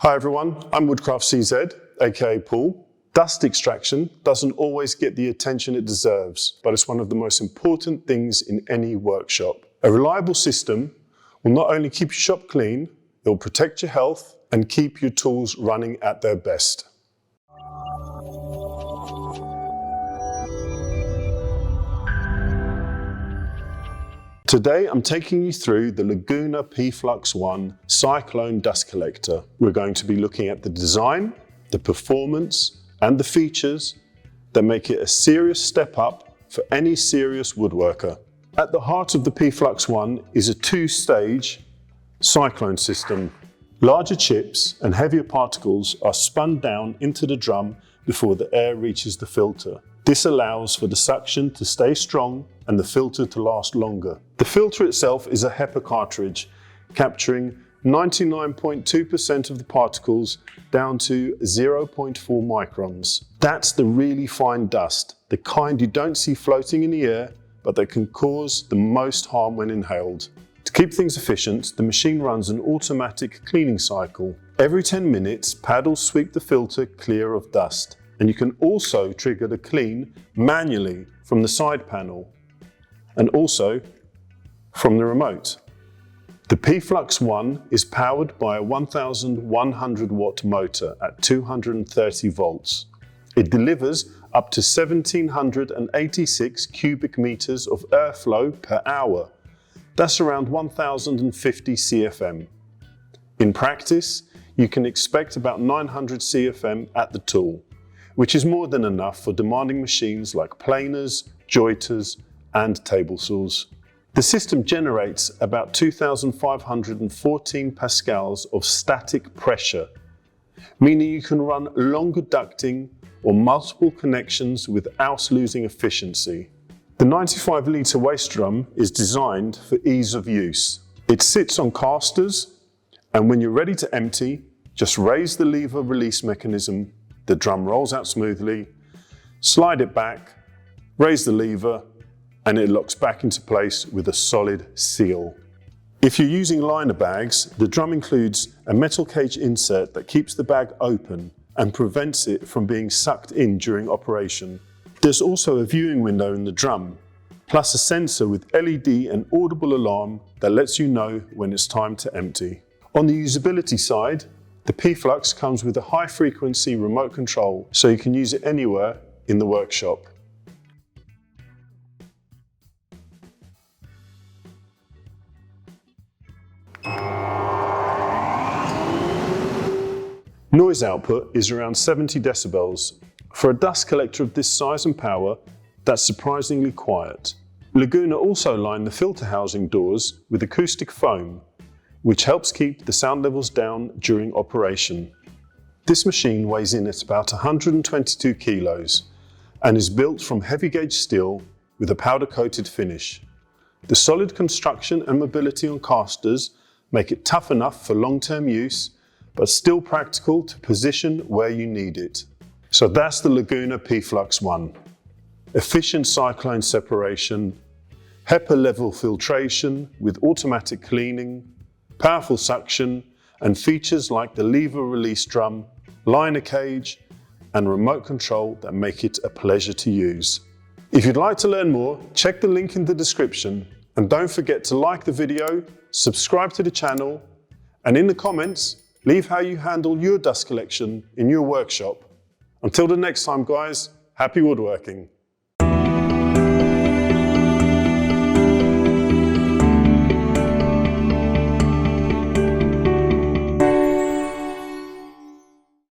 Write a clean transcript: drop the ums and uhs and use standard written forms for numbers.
Hi everyone, I'm Woodcraft CZ, aka Paul. Dust extraction doesn't always get the attention it deserves, but it's one of the most important things in any workshop. A reliable system will not only keep your shop clean, it will protect your health and keep your tools running at their best. Today I'm taking you through the Laguna PFlux 1 Cyclone dust collector. We're going to be looking at the design, the performance and the features that make it a serious step up for any serious woodworker. At the heart of the PFlux 1 is a two-stage Cyclone system. Larger chips and heavier particles are spun down into the drum before the air reaches the filter. This allows for the suction to stay strong and the filter to last longer. The filter itself is a HEPA cartridge, capturing 99.2% of the particles down to 0.4 microns. That's the really fine dust, the kind you don't see floating in the air, but that can cause the most harm when inhaled. To keep things efficient, the machine runs an automatic cleaning cycle. Every 10 minutes, paddles sweep the filter clear of dust. And you can also trigger the clean manually from the side panel and also from the remote. The PFlux 1 is powered by a 1100 watt motor at 230 volts. It delivers up to 1786 cubic meters of airflow per hour. That's around 1050 CFM. In practice, you can expect about 900 CFM at the tool, which is more than enough for demanding machines like planers, jointers and table saws. The system generates about 2,514 pascals of static pressure, meaning you can run longer ducting or multiple connections without losing efficiency. The 95 litre waste drum is designed for ease of use. It sits on casters, and when you're ready to empty, just raise the lever release mechanism. The drum rolls out smoothly, slide it back, raise the lever, and it locks back into place with a solid seal. If you're using liner bags, the drum includes a metal cage insert that keeps the bag open and prevents it from being sucked in during operation. There's also a viewing window in the drum, plus a sensor with LED and audible alarm that lets you know when it's time to empty. On the usability side, the PFlux comes with a high-frequency remote control, so you can use it anywhere in the workshop. Noise output is around 70 decibels. For a dust collector of this size and power, that's surprisingly quiet. Laguna also lined the filter housing doors with acoustic foam, which helps keep the sound levels down during operation. This machine weighs in at about 122 kilos and is built from heavy gauge steel with a powder coated finish. The solid construction and mobility on casters make it tough enough for long-term use, but still practical to position where you need it. So that's the Laguna PFlux 1. Efficient cyclone separation, HEPA level filtration with automatic cleaning, powerful suction, and features like the lever release drum, liner cage, and remote control that make it a pleasure to use. If you'd like to learn more, check the link in the description, and don't forget to like the video, subscribe to the channel, and in the comments, leave how you handle your dust collection in your workshop. Until the next time guys, happy woodworking.